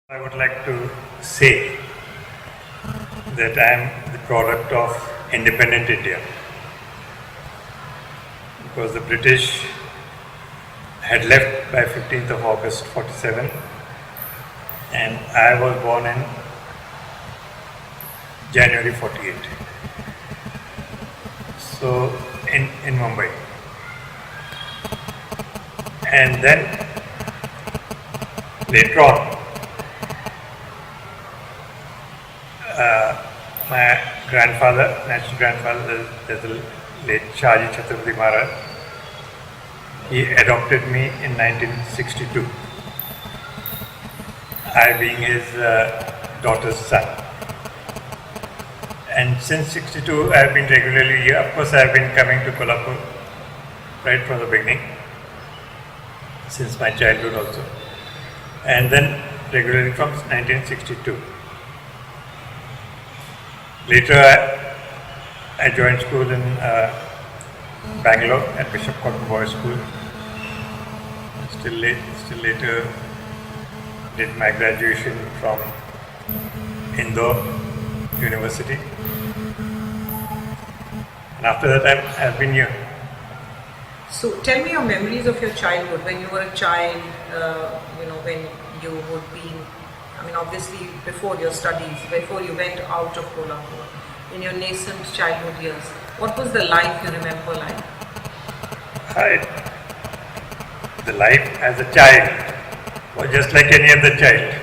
I would like to say that I am the product of independent India, because the British had left by 15th of August 47 and I was born in January 48. So in Mumbai. And then later on, my grandfather, natural grandfather, there's the late Shahu Chhatrapati Maharaj. He adopted me in 1962, I being his daughter's son. And since 62, I have been regularly here. Of course, I have been coming to Kolhapur right from the beginning, since my childhood also. And then regularly from 1962. Later, I joined school in Bangalore at Bishop Cotton Boys School. Still later, did my graduation from Indore University. And after that, I have been here. So, tell me your memories of your childhood when you were a child. When you would be. Obviously, before your studies, before you went out of Kolhapur, in your nascent childhood years, what was the life you remember like? The life as a child was just like any other child.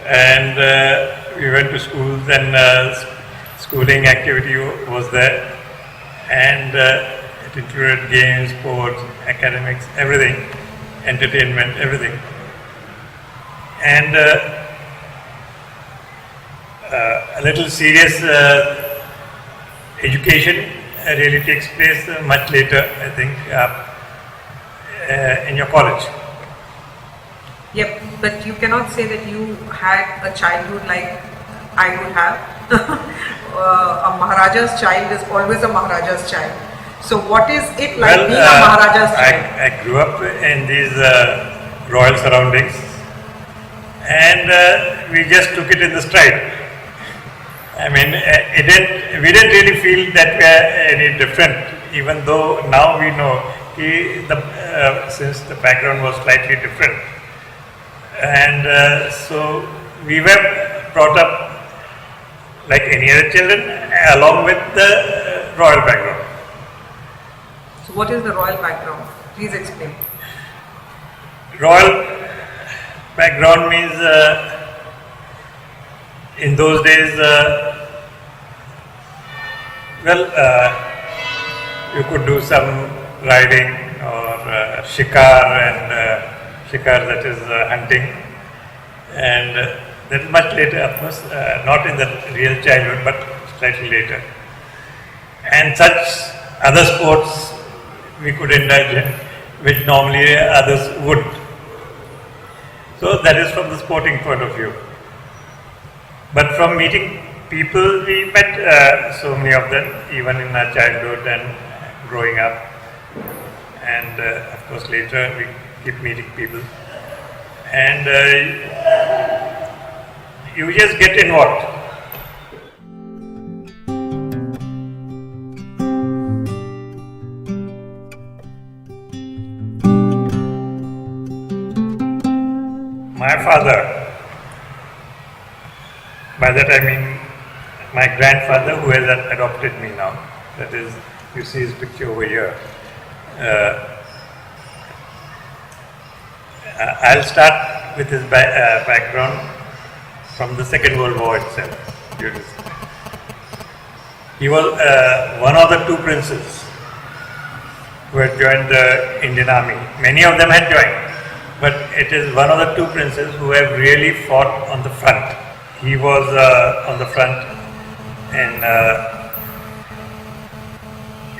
And we went to schools and schooling activity was there. And it included games, sports, academics, everything, entertainment, everything. And a little serious education really takes place much later, I think, in your college. Yep, but you cannot say that you had a childhood like I would have. A Maharaja's child is always a Maharaja's child. So what is it like being a Maharaja's child? I grew up in these royal surroundings, and we just took it in the stride. We didn't really feel that we are any different, even though now we know since the background was slightly different. And so we were brought up like any other children, along with the royal background. So what is the royal background? Please explain. Royal background means in those days, you could do some riding or shikar, and shikar, that is hunting, and that is much later, of course, not in the real childhood, but slightly later. And such other sports we could indulge in, which normally others would. So that is from the sporting point of view. But from meeting people, we met so many of them, even in our childhood and growing up. And of course later we keep meeting people. And you just get involved. My father, by that I mean my grandfather, who has adopted me now. That is, you see his picture over here. I'll start with his background from the Second World War itself. He was one of the two princes who had joined the Indian Army. Many of them had joined, but it is one of the two princes who have really fought on the front. He was on the front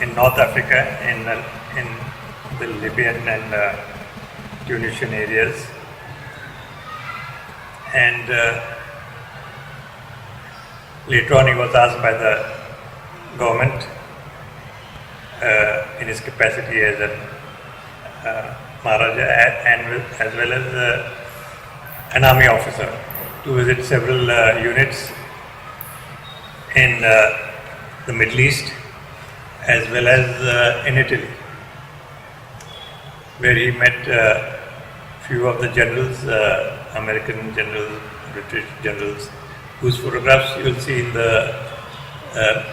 in North Africa, in the Libyan and Tunisian areas, and later on he was asked by the government in his capacity as a Maharaja and as well as an army officer to visit several units in the Middle East as well as in Italy, where he met few of the generals, American generals, British generals, whose photographs you will see in the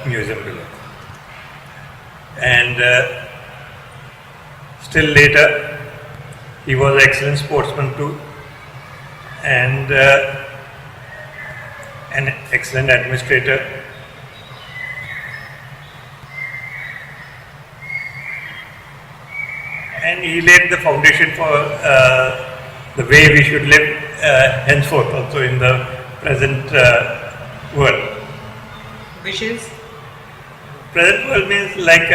museum below. And still later, he was an excellent sportsman too, and an excellent administrator. And he laid the foundation for the way we should live henceforth also in the present world. Which is? Present world means like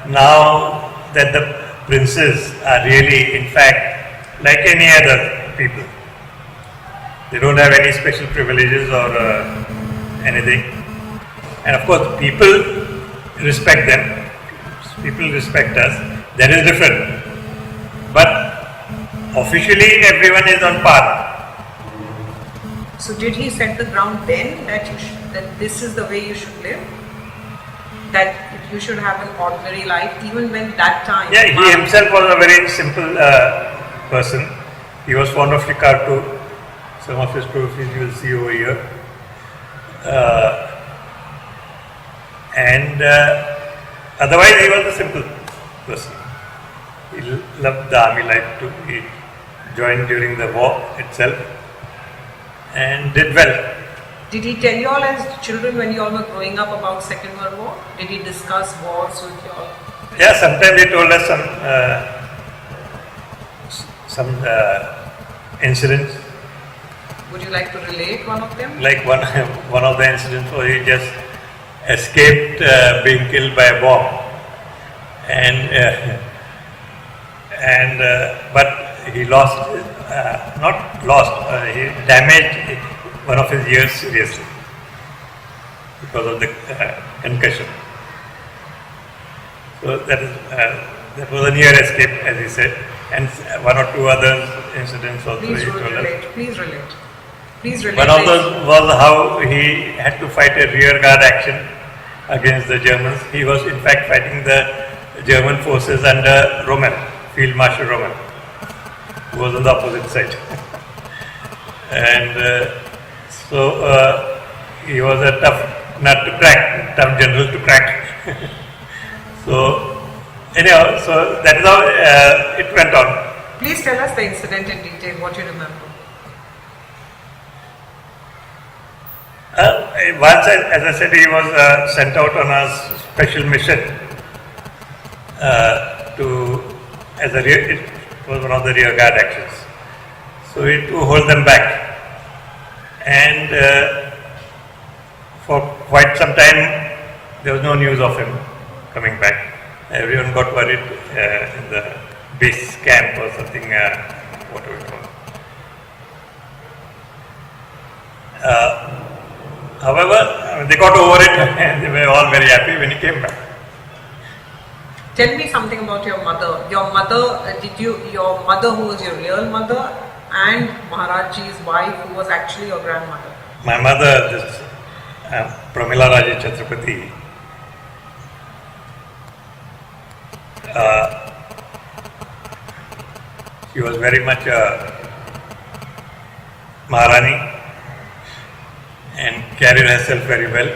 now that the princes are really in fact like any other people. They don't have any special privileges or anything. And of course people respect them. People respect us. That is different. But officially everyone is on par. So did he set the ground then that that this is the way you should live? That you should have an ordinary life even when that time? Yeah, he himself was a very simple person. He was fond of shikar too. Some of his trophies you will see over here. Otherwise he was a simple person. He loved the army life too. He joined during the war itself and did well. Did he tell you all as children when you all were growing up about Second World War? Did he discuss wars with you all? Yeah, sometimes he told us some incidents. Would you like to relate one of them? Like one of the incidents where he just escaped being killed by a bomb, but he lost, he damaged one of his ears seriously because of the concussion. So that was a near escape, as he said, and one or two other incidents also he told us. Please relate. One of those was how he had to fight a rear guard action against the Germans. He was in fact fighting the German forces under Rommel, Field Marshal Rommel, who was on the opposite side. And so he was a tough nut to crack, tough general to crack. So anyhow, so that is how it went on. Please tell us the incident in detail, what you remember. Once, as I said, he was sent out on a special mission it was one of the rear guard actions. So to hold them back. And for quite some time, there was no news of him coming back. Everyone got worried in the base camp or something, whatever it was. However, they got over it and they were all very happy when he came back. Tell me something about your mother. Your mother who was your real mother, and Maharajji's wife who was actually your grandmother? My mother, this Pramila Raji Chhatrapati, she was very much a Maharani and carried herself very well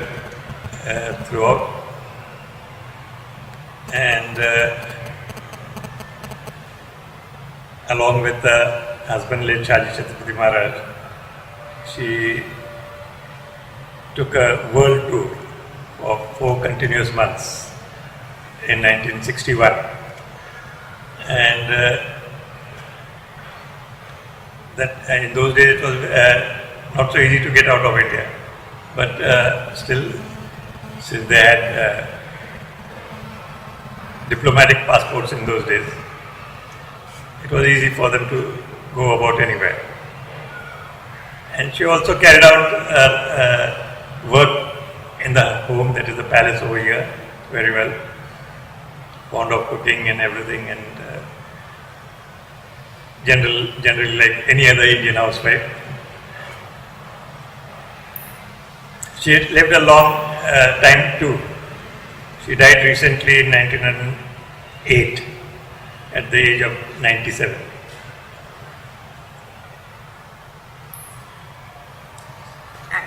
throughout. and along with the husband late Chhatrapati Maharaj, she took a world tour of 4 continuous months in 1961, and that in those days it was not so easy to get out of India, but still, since they had diplomatic passports in those days, it was easy for them to go about anywhere. And she also carried out work in the home, that is the palace over here, very well. Fond of cooking and everything, and generally like any other Indian housewife. She had lived a long time too. She died recently in 1908 at the age of 97.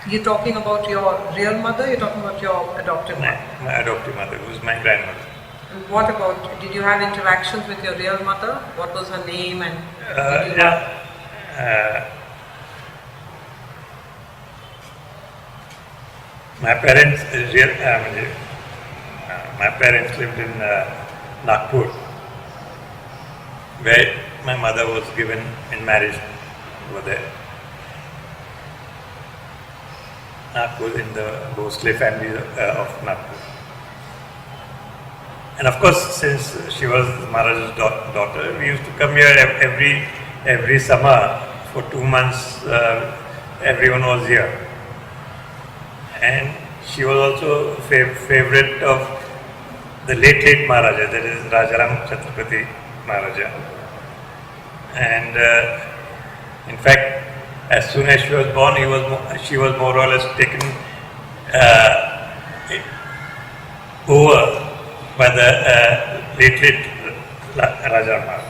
You're talking about your real mother, you're talking about your adopted mother? My adoptive mother, who was my grandmother. And what about, did you have interactions with your real mother? What was her name, and did you have... My parents lived in Nagpur, where my mother was given in marriage over there. Nagpur, in the Bhonsle family of Nagpur. And of course, since she was Maharaja's daughter, we used to come here every summer for 2 months. Everyone was here. And she was also favorite of the late Maharaja, that is Rajaram Chhatrapati Maharaja. And in fact, as soon as she was born, she was more or less taken over by the late Rajaram Maharaja.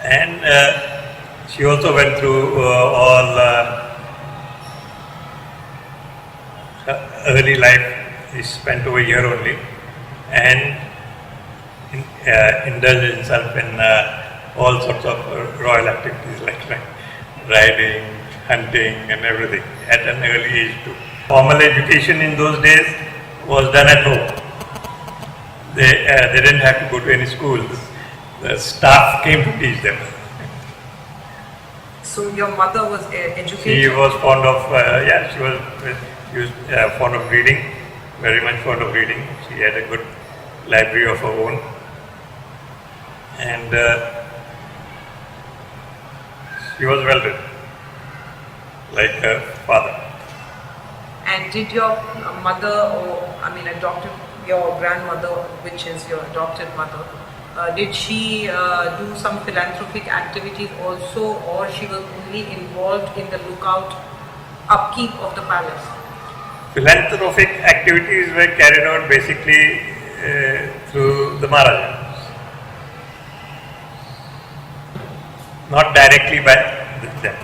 And she also went through all her early life. He spent over a year only, and indulged himself in all sorts of royal activities like riding, hunting and everything at an early age too. Formal education in those days was done at home. They didn't have to go to any schools. The staff came to teach them. So your mother was educated? She was fond of, she was fond of reading, very much fond of reading. She had a good library of her own. And she was well read, like her father. And did your mother, your grandmother, which is your adopted mother, did she do some philanthropic activities also, or she was only involved in the upkeep of the palace? Philanthropic activities were carried out basically through the Maharajas. Not directly by them.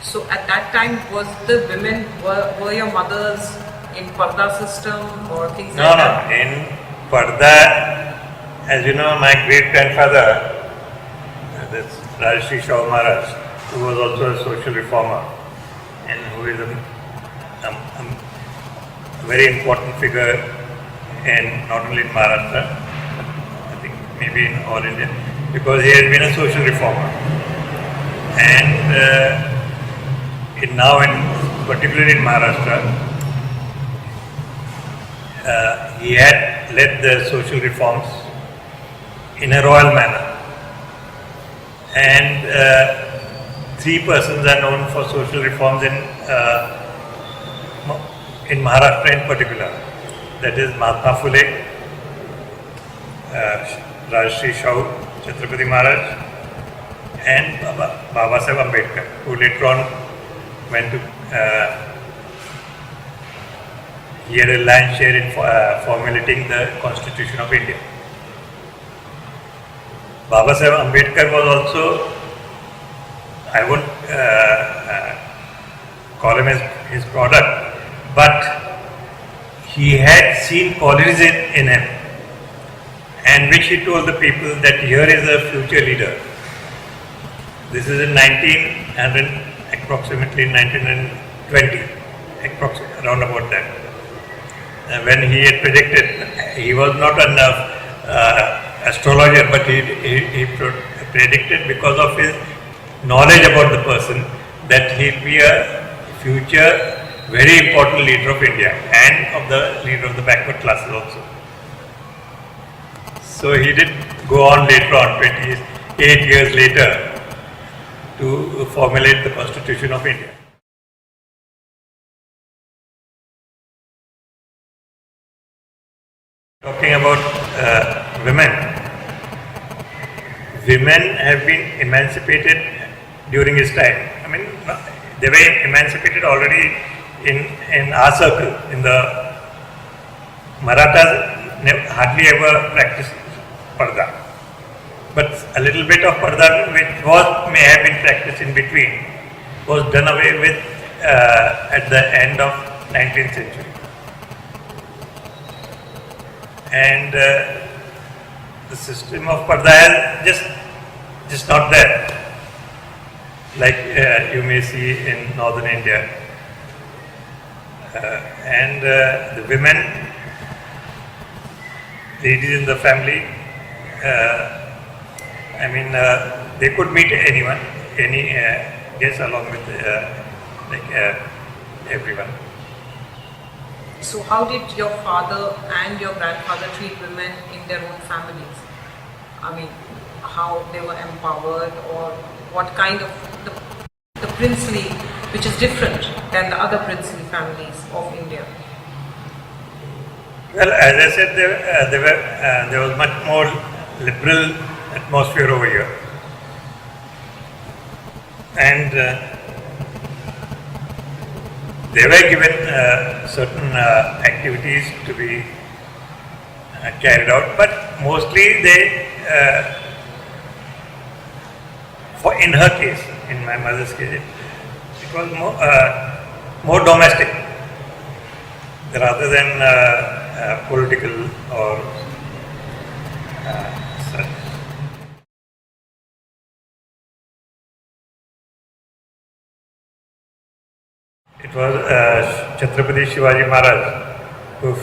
So at that time, was the women, were your mothers in Parda system or things like that? No. In Parda, as you know, my great-grandfather, this Rajashri Shahu Maharaj, who was also a social reformer and who is a very important figure in not only in Maharashtra, I think maybe in all India, because he has been a social reformer. And particularly in Maharashtra, he had led the social reforms in a royal manner. And 3 persons are known for social reforms in Maharashtra in particular. That is Mahatma Phule, Rajashri Shahu Chhatrapati Maharaj, and Baba Saheb Ambedkar, who later on went to, he had a lion's share in formulating the Constitution of India. Baba Saheb Ambedkar was also, I won't call him as his product, but he had seen qualities in him, and which he told the people that here is a future leader. This is in 1900, approximately 1920, around about that. When he had predicted, he was not an astrologer, but he predicted, because of his knowledge about the person, that he'll be a future very important leader of India and of the leader of the backward classes also. So he did go on later on, 28 years later, to formulate the Constitution of India. Talking about women have been emancipated during his time. I mean, they were emancipated already in our circle. In the Marathas hardly ever practiced parda, but a little bit of parda, which may have been practiced in between, was done away with at the end of 19th century. And the system of parda is just not there, like you may see in northern India. And the women, ladies in the family, they could meet anyone, any guest, along with everyone. So how did your father and your grandfather treat women in their own families? I mean, how they were empowered, or what kind of the princely, which is different than the other princely families of India? Well, as I said, there was much more liberal atmosphere over here, and they were given certain activities to be carried out, but mostly they, in her case, in my mother's case, it was more domestic rather than political or such. It was Chhatrapati Shivaji Maharaj who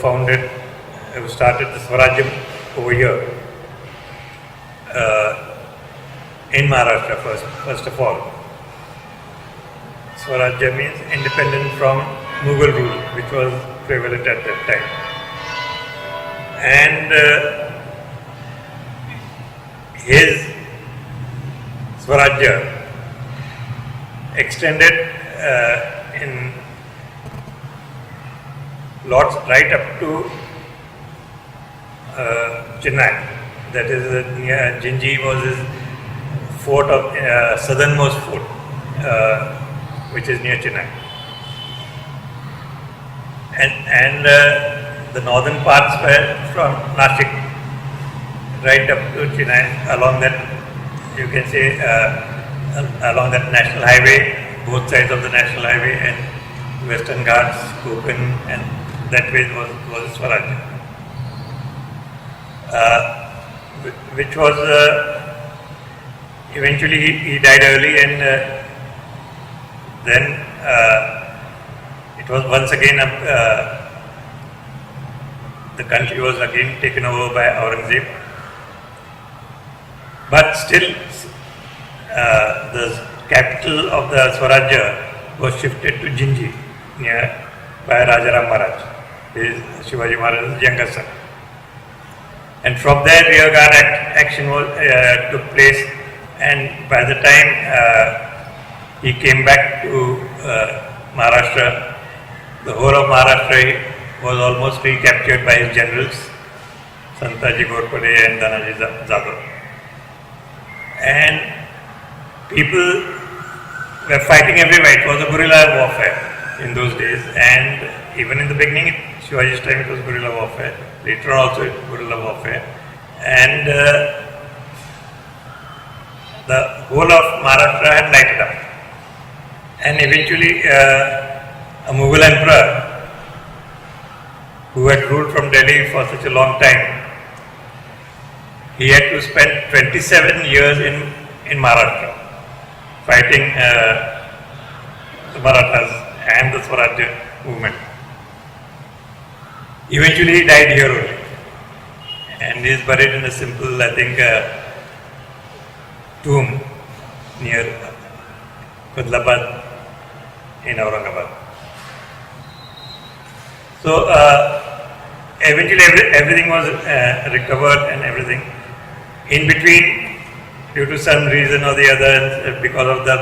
started the Swarajyam over here in Maharashtra first of all. Swarajya means independent from Mughal rule, which was prevalent at that time. And his Swarajya extended in lots right up to Chennai. That is near Jinji was his fort of southernmost fort, which is near Chennai. And the northern parts were from Nashik right up to Chennai. Along that, you can say, along that national highway, both sides of the national highway, and Western Ghats, Konkan, and that way was Swarajya, which was eventually he died early, and then it was once again the country was again taken over by Aurangzeb, but still the capital of the Swarajya was shifted to Jinji by Rajaram Maharaj, his Shivaji Maharaj's younger son. And from there rearguard action took place, and by the time he came back to Maharashtra, the whole of Maharashtra was almost recaptured by his generals, Santaji Ghorpade and Danaji Jadhav. And people were fighting everywhere. It was a guerrilla warfare in those days, and even in the beginning, Shivaji's time, it was guerrilla warfare. Later on also, it was guerrilla warfare. And the whole of Maharashtra had lighted up. And eventually, a Mughal emperor who had ruled from Delhi for such a long time, he had to spend 27 years in Maharashtra fighting the Marathas and the Swarajya movement. Eventually he died here only, and he is buried in a simple, I think, tomb near Kolhapur in Aurangabad. So eventually everything was recovered and everything. In between, due to some reason or the other, because of the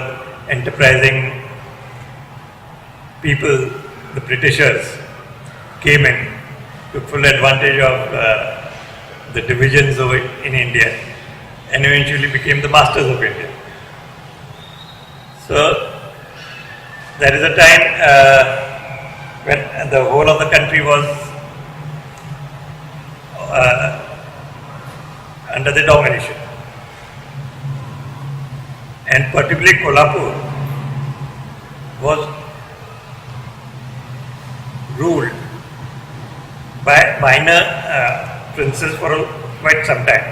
enterprising people, the Britishers came in, took full advantage of the divisions over in India, and eventually became the masters of India. So there is a time when the whole of the country was under the domination, and particularly Kolhapur was ruled by minor princes for quite some time,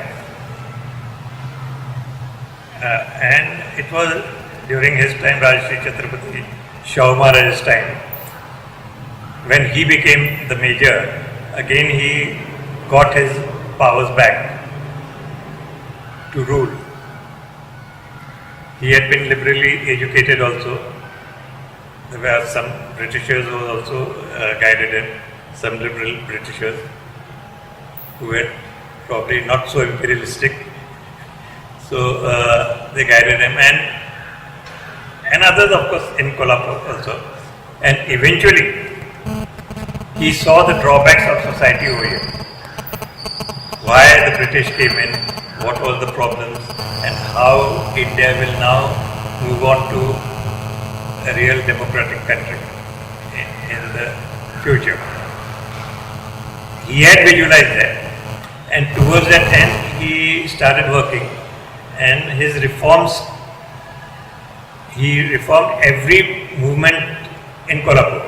and it was during his time, Chhatrapati Shahu Maharaja's time, when he became the major. Again he got his powers back to rule. He had been liberally educated also. There were some Britishers who also guided him, some liberal Britishers who were probably not so imperialistic. So they guided him, and others of course in Kolhapur also. And eventually he saw the drawbacks of society over here. Why the British came in, what was the problems, and how India will now move on to a real democratic country in the future. He had visualized that, and towards that end he started working, and his reforms, he reformed every movement in Kolhapur,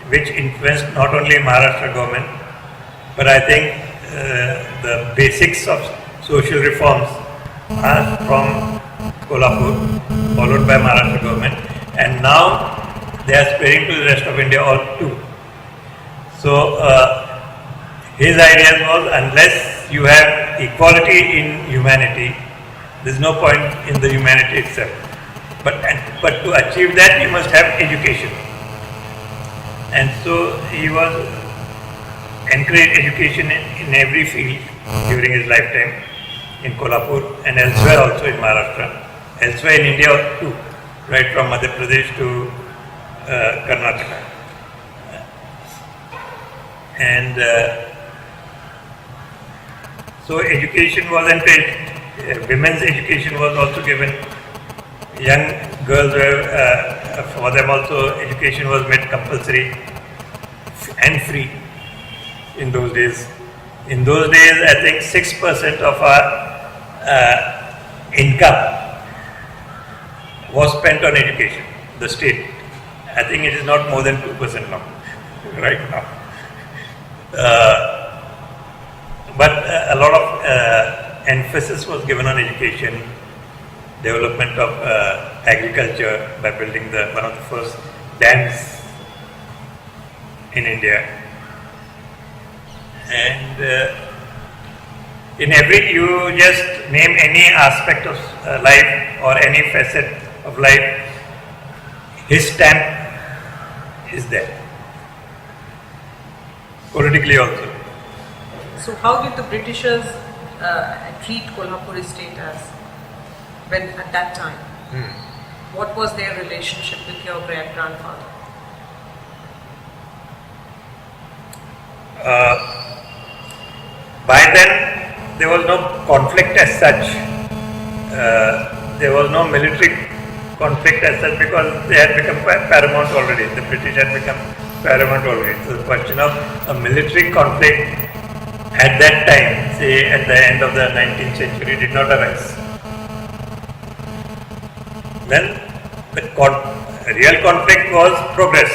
which influenced not only Maharashtra government, but I think the basics of social reforms are from Kolhapur, followed by Maharashtra government, and now they are spreading to the rest of India all too. So his ideas was, unless you have equality in humanity, there is no point in the humanity itself. But to achieve that, you must have education. And so he was encouraged education in every field during his lifetime in Kolhapur and elsewhere also in Maharashtra, elsewhere in India too, right from Madhya Pradesh to Karnataka. And so education was encouraged. Women's education was also given. Young girls were, for them also education was made compulsory and free in those days. In those days, I think 6% of our income was spent on education, the state. I think it is not more than 2% now, right now. But a lot of emphasis was given on education, development of agriculture by building one of the first dams in India. And in every, you just name any aspect of life or any facet of life, his stamp is there. Politically also. So how did the Britishers treat Kolhapur state as, when at that time? What was their relationship with your great-grandfather? By then, there was no conflict as such. There was no military conflict as such because they had become paramount already. The British had become paramount already. So the question of a military conflict at that time, say at the end of the 19th century, did not arise. Then the real conflict was progress.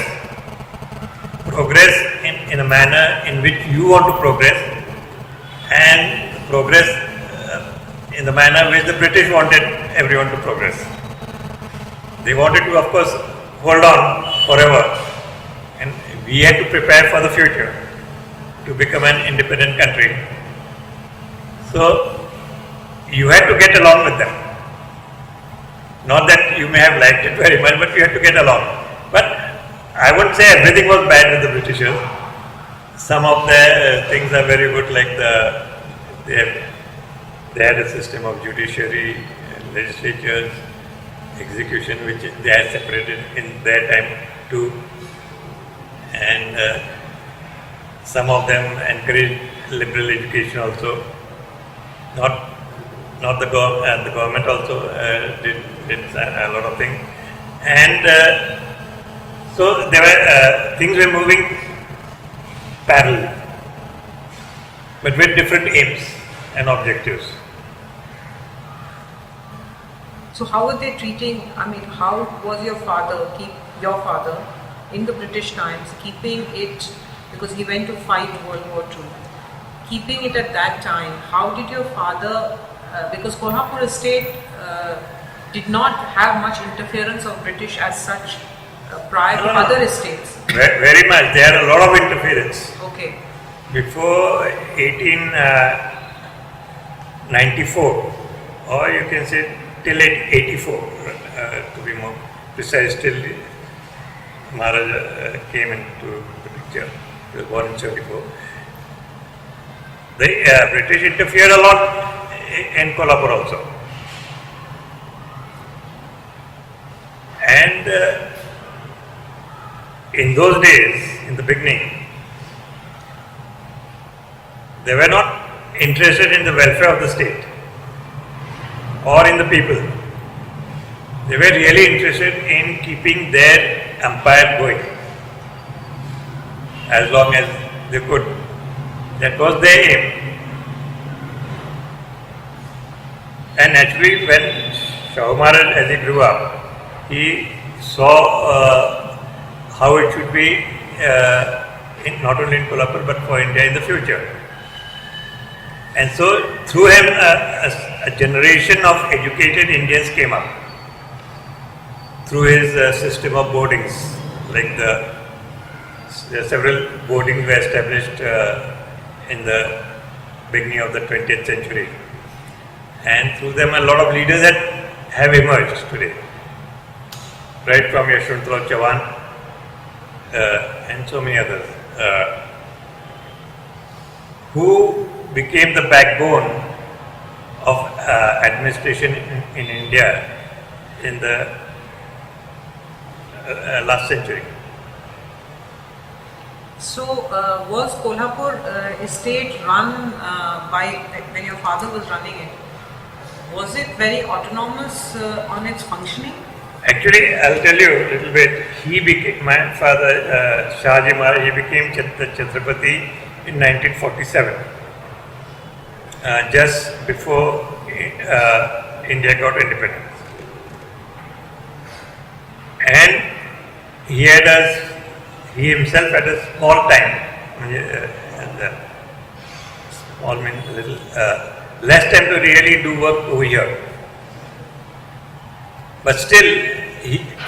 Progress in in a manner in which you want to progress, and progress in the manner which the British wanted everyone to progress. They wanted to, of course, hold on forever, and we had to prepare for the future to become an independent country. So you had to get along with them. Not that you may have liked it very much, but you had to get along. But I wouldn't say everything was bad with the Britishers. Some of the things are very good, like they had a system of judiciary, legislatures, execution, which they had separated in their time too. And some of them encouraged liberal education also. Not the government. The government also did a lot of things, and so there were things were moving parallel, but with different aims and objectives. So how were they treating, I mean, how was your father in the British times, keeping it, because he went to fight World War II, keeping it at that time? How did your father, because Kolhapur estate did not have much interference of British as such prior to other estates? Very much. There are a lot of interference. Okay. Before 1894, or you can say till 84, to be more precise, till Maharaja came into the picture. He was born in 74. The British interfered a lot in Kolhapur also. And in those days, in the beginning, they were not interested in the welfare of the state or in the people. They were really interested in keeping their empire going as long as they could. That was their aim. And naturally, when Shahu Maharaj, as he grew up, he saw how it should be not only in Kolhapur but for India in the future. And so through him a generation of educated Indians came up through his system of boardings. Like there are several boardings were established in the beginning of the 20th century, and through them a lot of leaders have emerged today, right from Yashwantrao Chavan and so many others, who became the backbone of administration in India in the last century. So was Kolhapur estate run by, when your father was running it, was it very autonomous on its functioning? Actually, I'll tell you a little bit. My father, Shahaji Maharaj, he became the Chhatrapati in 1947, just before India got independence. And he himself had a small time, small means a little less time to really do work over here. But still,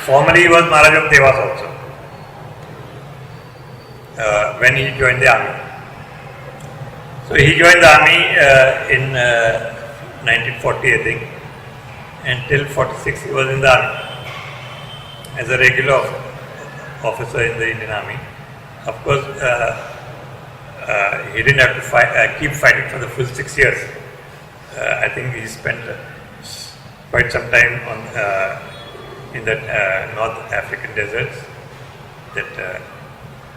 formerly he was Maharaja of Devas also, when he joined the army. So he joined the army in 1940, I think, and till 46 he was in the army as a regular officer in the Indian Army. Of course, he didn't have to keep fighting for the full 6 years. I think he spent quite some time in the North African deserts,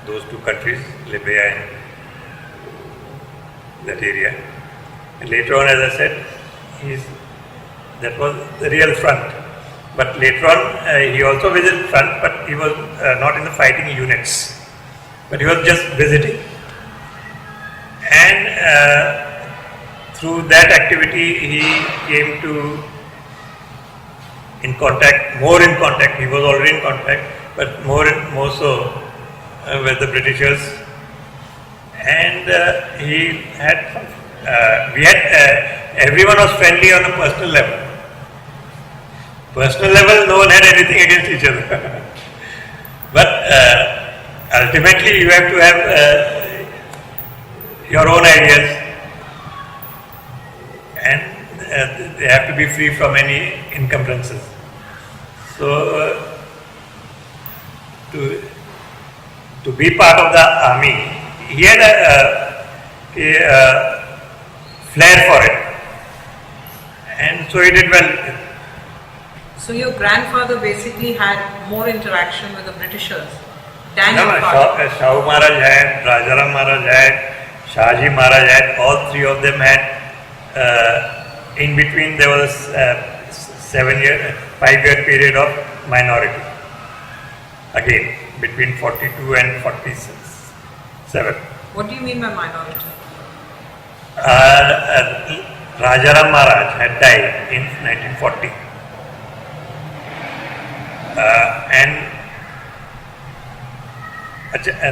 those two countries, Libya and that area. And later on, as I said, that was the real front. But later on, he also visited front, but he was not in the fighting units, but he was just visiting. And through that activity, he came to more in contact. He was already in contact, but more so with the Britishers and he had we had everyone was friendly on a personal level. Personal level, no one had anything against each other. But ultimately, you have to have your own ideas, and they have to be free from any encumbrances. So, to be part of the army, he had a flair for it, and so he did well. So your grandfather basically had more interaction with the Britishers than No, your father. Shahu Maharaj had, Rajaram Maharaj had, Shahji Maharaj had, all three of them had. In between there was 5-year period of minority. Again, between 42 and 47. What do you mean by minority? Rajaram Maharaj had died in 1940. And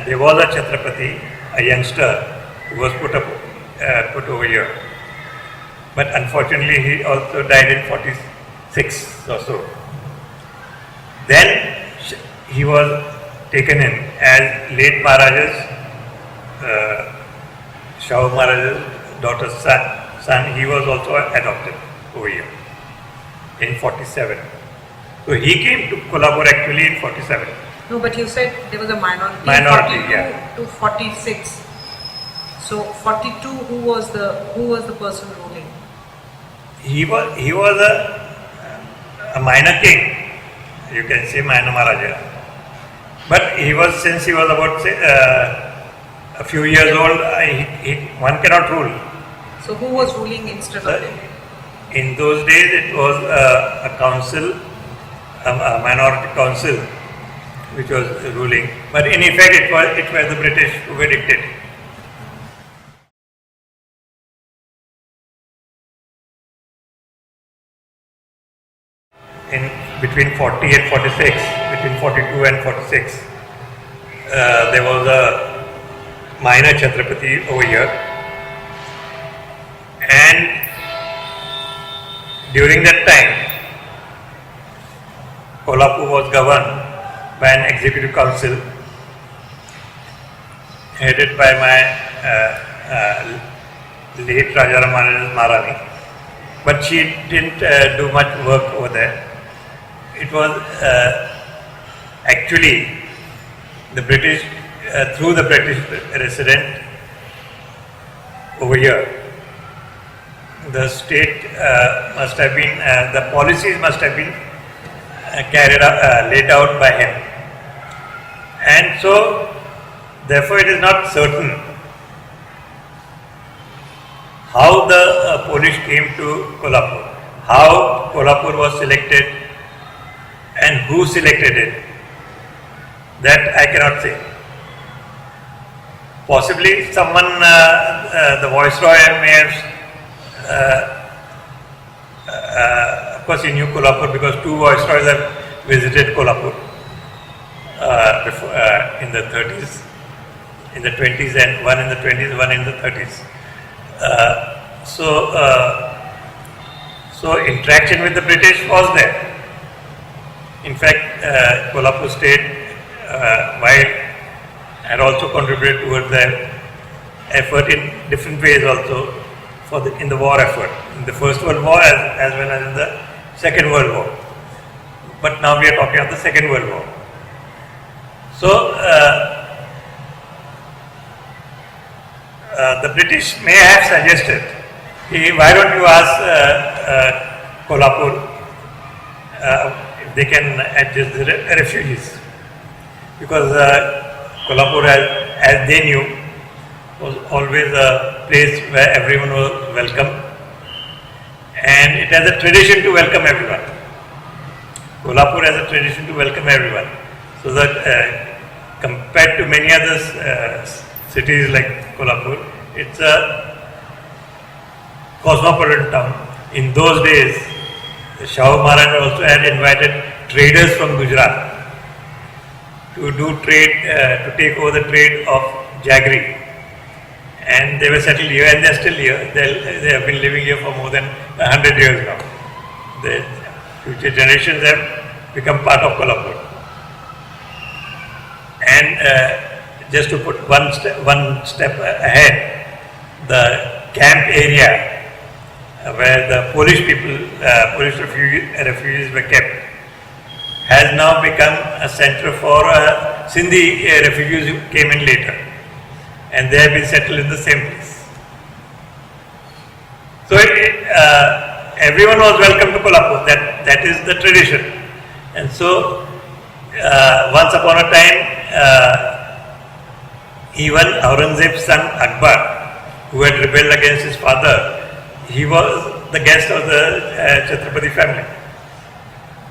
there was a Chhatrapati, a youngster, who was put over here. But unfortunately, he also died in 46 or so. Then he was taken in as late Maharaja's, Shahu Maharaj's daughter's son. He was also adopted over here in 47. So he came to Kolhapur actually in 47. No, but you said there was a minority. Minority, 42 yeah. to 46. So 42, who was the person ruling? He was a minor king. You can say minor Maharaja. But since he was about say, a few years old, one cannot rule. So who was ruling instead of him? In those days, it was a council, a minority council, which was ruling. But in effect, it was the British who were dictating. In between 40 and 46, between 42 and 46, there was a minor Chhatrapati over here, and during that time, Kolhapur was governed by an executive council headed by my late Rajaram Maharani, but she didn't do much work over there. It was actually the British, through the British resident over here. The state must have been, the policies must have been laid out by him. And so, therefore it is not certain how the Polish came to Kolhapur, how Kolhapur was selected and who selected it. That I cannot say. Possibly someone, the Viceroy may have, of course he knew Kolhapur because two Viceroys have visited Kolhapur in the 30s, in the 20s, and one in the 20s, one in the 30s. So interaction with the British was there. In fact, Kolhapur state, while had also contributed towards the effort in different ways also in the war effort, in the First World War as well as in the Second World War. But now we are talking of the Second World War. So the British may have suggested, why don't you ask Kolhapur if they can adjust the refugees? Because Kolhapur, as they knew, was always a place where everyone was welcome, and it has a tradition to welcome everyone. Kolhapur has a tradition to welcome everyone. So that compared to many other cities like Kolhapur, it's a cosmopolitan town. In those days, the Shahu Maharaj also had invited traders from Gujarat to do trade, to take over the trade of jaggery, and they were settled here, and they're still here. They have been living here for more than 100 years now. The future generations have become part of Kolhapur. And just to put one step ahead, the camp area where the Polish people, Polish refugees were kept, has now become a center for Sindhi refugees who came in later, and they have been settled in the same place. So everyone was welcome to Kolhapur. That is the tradition. And so once upon a time, even Aurangzeb's son Akbar, who had rebelled against his father, he was the guest of the Chhatrapati family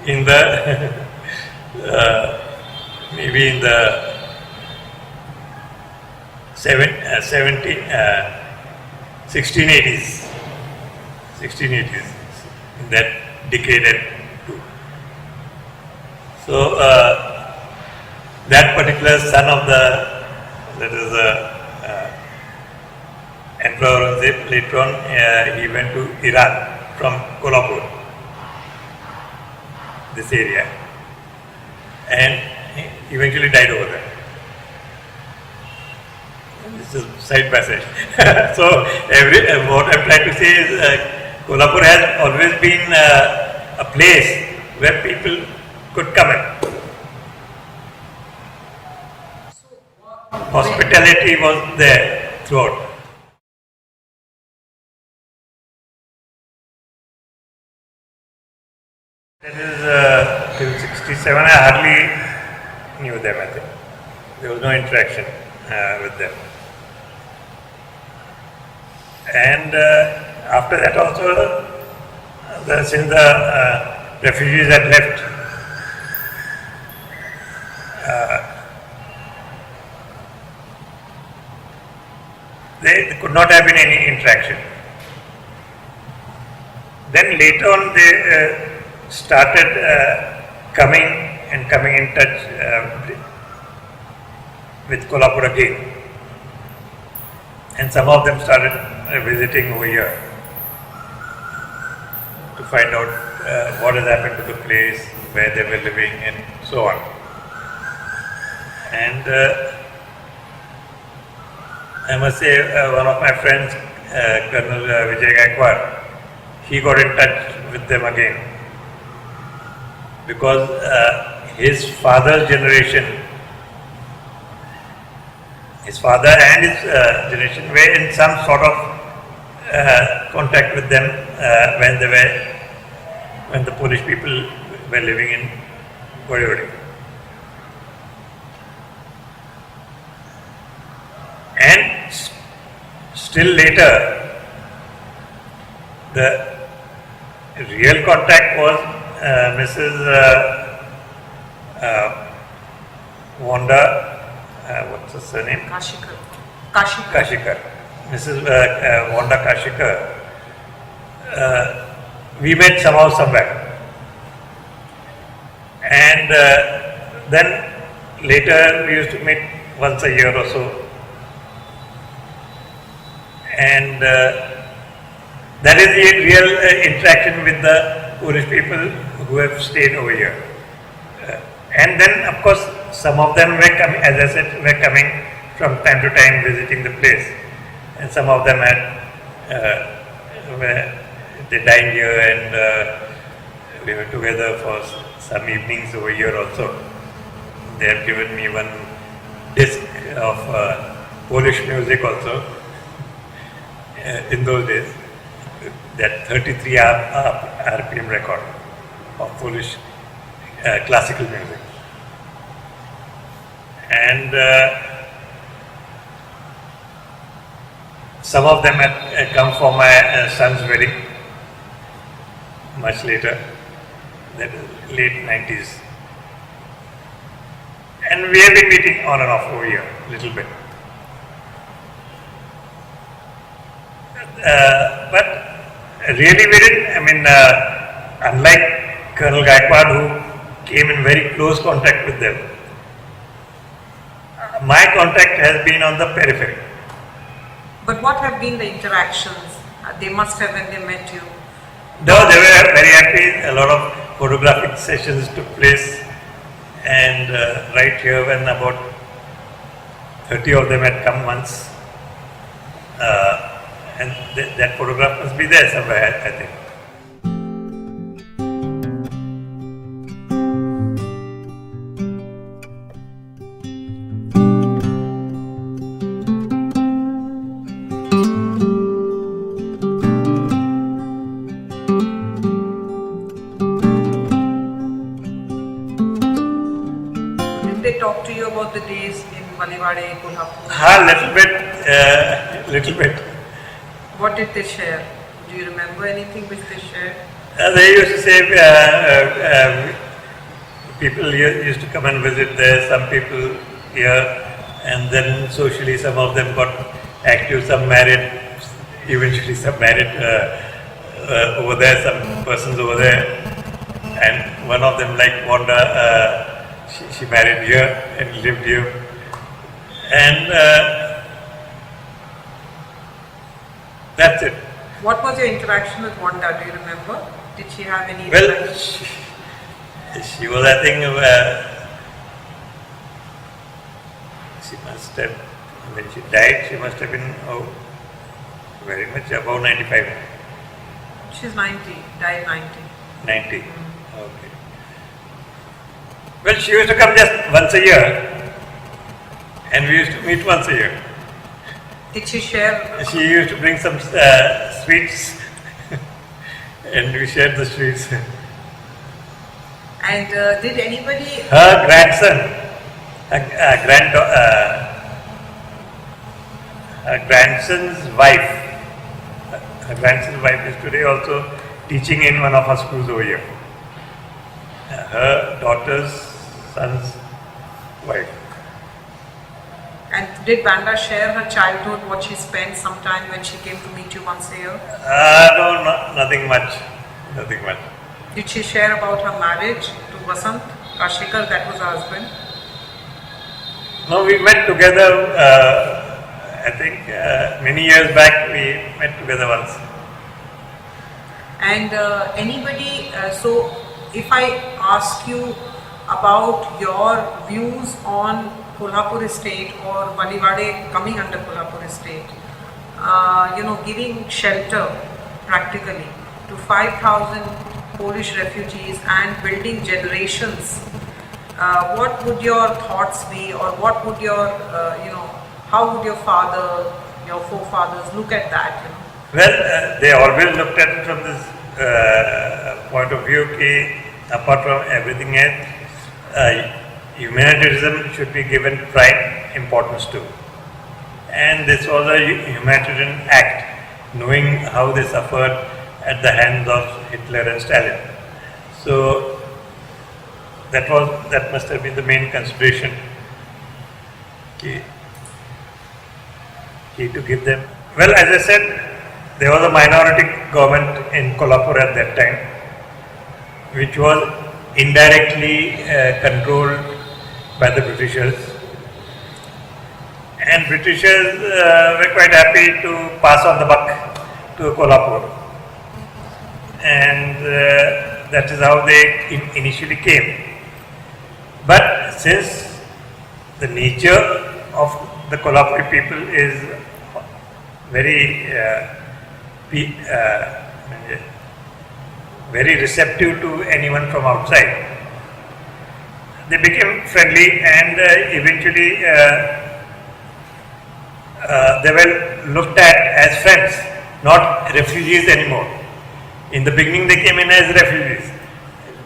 in the maybe in the 1680s, in that decade and two. So that particular son of Emperor Aurangzeb, later on he went to Iran from Kolhapur, this area, and he eventually died over there. This is side passage. So what I'm trying to say is Kolhapur has always been a place where people could come in. Hospitality was there throughout. That is till 67. I hardly knew them. I think there was no interaction with them. And after that also, since the refugees had left, there could not have been any interaction. Then later on they started coming in touch with Kolhapur again. And some of them started visiting over here to find out what has happened to the place, where they were living, and so on. And I must say, one of my friends, Colonel Vijay Gaikwad, he got in touch with them again because his father's generation, his father and his generation were in some sort of contact with them when the Polish people were living in Valivade. And still later, the real contact was Mrs. Wanda. What's her surname? Kashikar. Mrs. Wanda Kashikar. We met somehow somewhere. And then later we used to meet once a year or so. And that is the real interaction with the Polish people who have stayed over here. And then, of course, some of them were coming, as I said, were coming from time to time visiting the place. And some of them they dined here and we were together for some evenings over here also. They have given me one disc of Polish music also in those days, that 33 RPM record of Polish classical music. And some of them had come for my son's wedding much later, that is late 90s. And we have been meeting on and off over here a little bit. But really we didn't, unlike Colonel Gaikwad, who came in very close contact with them, my contact has been on the periphery. But what have been the interactions? They must have when they met you. No, they were very happy. A lot of photographic sessions took place, and right here when about 30 of them had come once, and that photograph must be there somewhere, I think. They talk to you about the days in Valivade, Kolhapur? Little bit. What did they share? Do you remember anything which they shared? They used to say people here used to come and visit there, some people here, and then socially some of them got active, some married, eventually some married over there, some persons over there, and one of them like Wanda, she married here and lived here, and that's it. What was your interaction with Wanda? Do you remember? Did she have any? Well, she was, I think, she must have, when she died, she must have been very much above 95. She's 90, died 90. 90. Okay. Well, she used to come just once a year, and we used to meet once a year. Did she share? She used to bring some sweets, and we shared the sweets. And did anybody? Her grandson, her grandson's wife, her grandson's wife is today also teaching in one of our schools over here. Her daughter's son's wife. And did Wanda share her childhood, what she spent sometime when she came to meet you once a year? No, nothing much. Nothing much. Did she share about her marriage to Vasant Kashikar, that was her husband? No, we met together, I think many years back we met together once. And anybody, so if I ask you about your views on Kolhapur estate or Valivade coming under Kolhapur estate, giving shelter practically to 5,000 Polish refugees and building generations, what would your thoughts be, or what would your, how would your father, your forefathers look at that? Well, they always looked at it from this point of view that apart from everything else, humanitarianism should be given prime importance to. And this was a humanitarian act, knowing how they suffered at the hands of Hitler and Stalin. So that must have been the main consideration to give them. Well, as I said, there was a minority government in Kolhapur at that time, which was indirectly controlled by the Britishers. And Britishers were quite happy to pass on the buck to Kolhapur. And that is how they initially came. But since the nature of the Kolhapuri people is very very receptive to anyone from outside, they became friendly, and eventually they were looked at as friends, not refugees anymore. In the beginning they came in as refugees,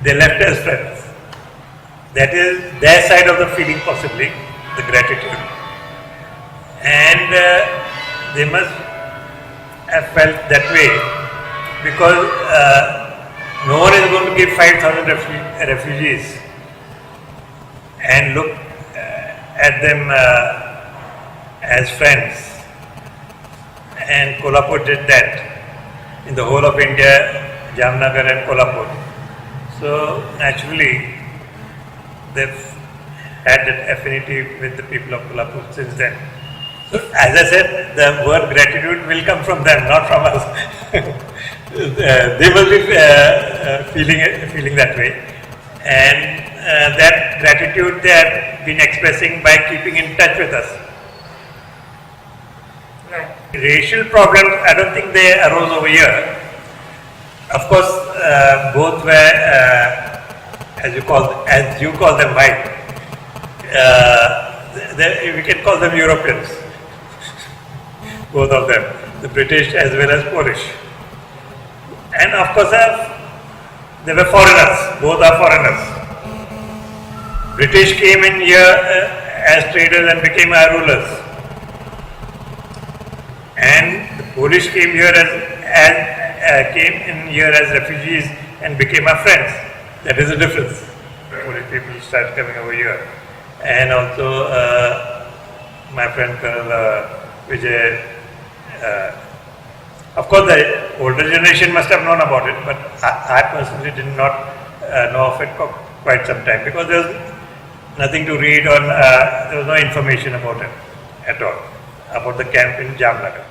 they left as friends. That is their side of the feeling, possibly, the gratitude. And they must have felt that way, because no one is going to give 5,000 refugees and look at them as friends. And Kolhapur did that in the whole of India, Jamnagar and Kolhapur. So naturally, they've had that affinity with the people of Kolhapur since then. So, as I said, the word gratitude will come from them, not from us. They will be feeling that way, and that gratitude they have been expressing by keeping in touch with us. Right. Racial problems, I don't think they arose over here. Of course, both were, as you call them, white. We can call them Europeans. Both of them, the British as well as Polish. And of course, they were foreigners. Both are foreigners. British came in here as traders and became our rulers. And the Polish came here as refugees and became our friends. That is the difference. Polish people started coming over here, and also my friend Colonel Vijay. Of course, the older generation must have known about it, but I personally did not know of it for quite some time because there was nothing to read on. There was no information about it at all, about the camp in Jamnagar.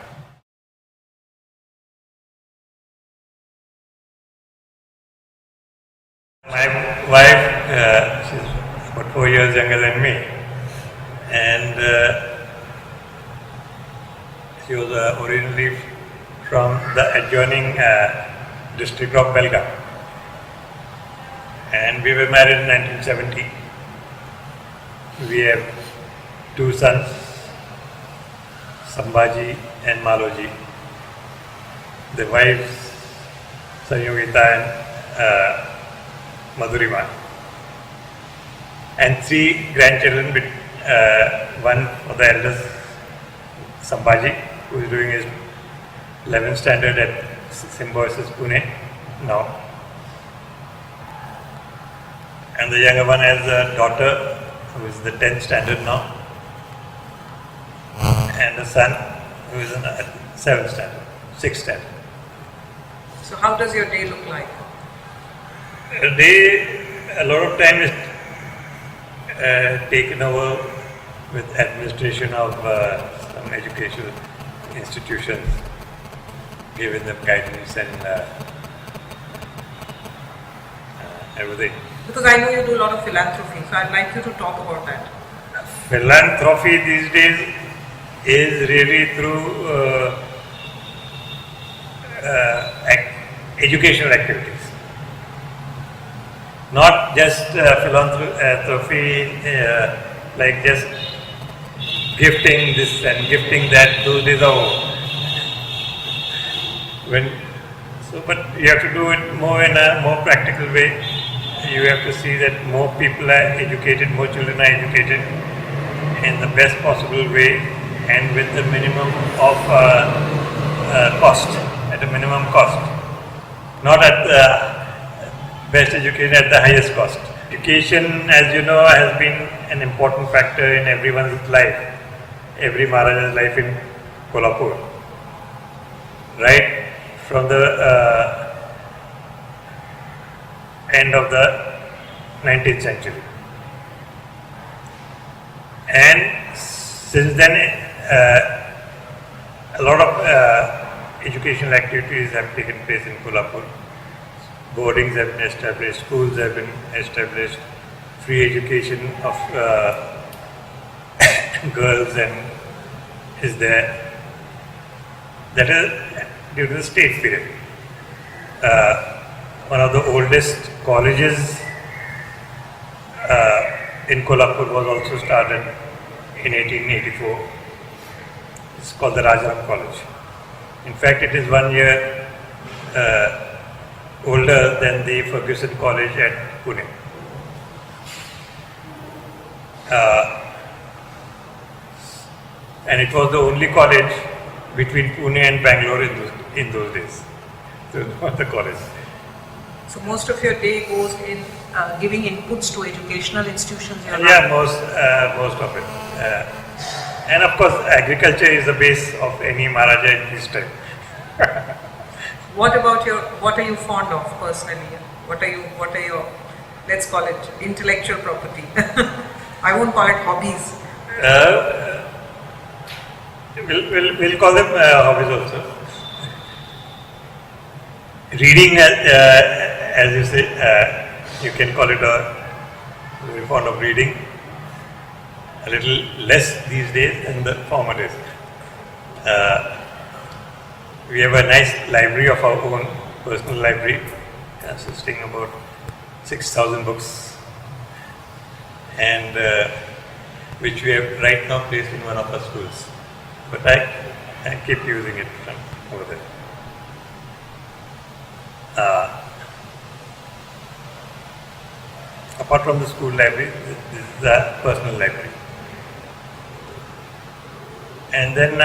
My wife, she's about 4 years younger than me, and she was originally from the adjoining district of Belgaum, and we were married in 1970. We have 2 sons, Sambhaji and Maloji. The wives, Sanyogita and Madhurima, and 3 grandchildren, one for the eldest, Sambhaji, who is doing his 11th standard at Symbiosis Pune now. And the younger one has a daughter who is the 10th standard now, and a son who is in the 7th standard, 6th standard. So how does your day look like? A lot of time is taken over with administration of some educational institutions, giving them guidance and everything. Because I know you do a lot of philanthropy, so I'd like you to talk about that. Philanthropy these days is really through educational activities. Not just philanthropy like just gifting this and gifting that, those days are over. But you have to do it more in a more practical way. You have to see that more people are educated, more children are educated in the best possible way and with the minimum of cost, at a minimum cost. Not at the best education at the highest cost. Education, as you know, has been an important factor in everyone's life, every Maharaja's life in Kolhapur. Right from the end of the 19th century. And since then, a lot of educational activities have taken place in Kolhapur. Boardings have been established, schools have been established, free education of girls and is there. That is due to the state period. One of the oldest colleges in Kolhapur was also started in 1884. It's called the Rajaram College. In fact, it is 1 year older than the Ferguson College at Pune. And it was the only college between Pune and Bangalore in those days. So the college. So most of your day goes in giving inputs to educational institutions. Yeah, most of it. And of course, agriculture is the base of any Maharaja in his time. What are you fond of personally? What are your, let's call it intellectual property? I won't call it hobbies. we'll call them hobbies also. Reading, as you say, you can call it very fond of reading. A little less these days than the former days. We have a nice library of our own, personal library, consisting about 6,000 books, and which we have right now placed in one of our schools. But I keep using it from over there. Apart from the school library, this is the personal library. And then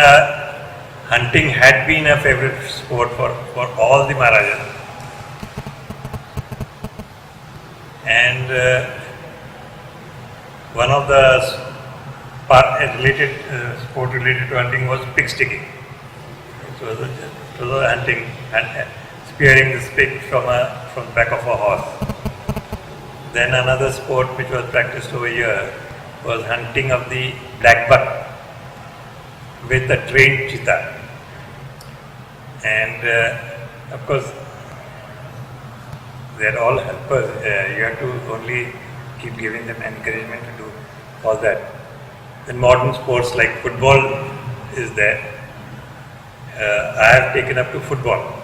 hunting had been a favorite sport for all the Maharajas. And one of the sport related to hunting was pig sticking. It was a hunting, spearing this pig from the back of a horse. Then another sport which was practiced over here was hunting of the black buck with a trained cheetah. And of course, they're all helpers. You have to only keep giving them encouragement to do all that. Then modern sports like football is there. I have taken up to football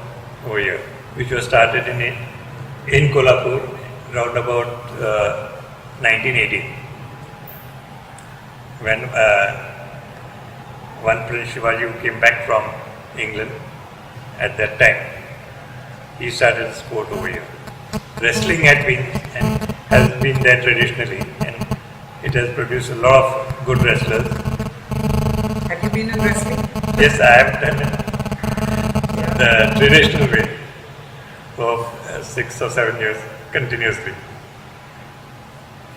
over here, which was started in Kolhapur around about 1980, when one Prince Shivaji who came back from England at that time, he started the sport over here. Wrestling had been and has been there traditionally, and it has produced a lot of good wrestlers. Have you been in wrestling? Yes, I have done it the traditional way for 6 or 7 years continuously.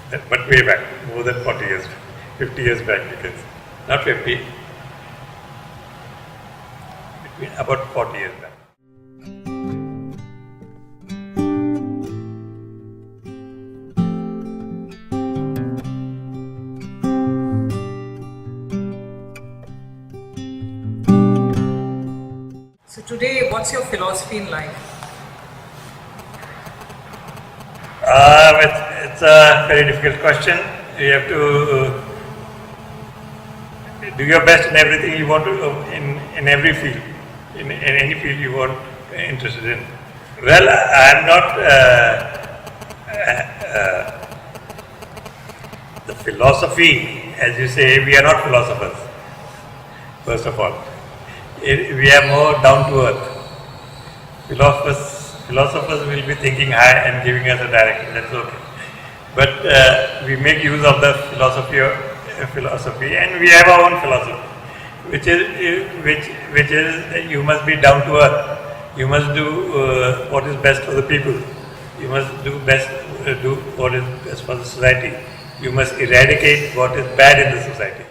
But way back, more than 40 years, 50 years back, because not 50, between about 40 years back. So today, what's your philosophy in life? It's a very difficult question. You have to do your best in everything you want to, in every field, in any field you want interested in. Well, I am not the philosophy, as you say. We are not philosophers. First of all, we are more down to earth. Philosophers will be thinking high and giving us a direction. That's okay. But we make use of the philosophy, and we have our own philosophy, which is you must be down to earth. You must do what is best for the people. You must do what is best for the society. You must eradicate what is bad in the society.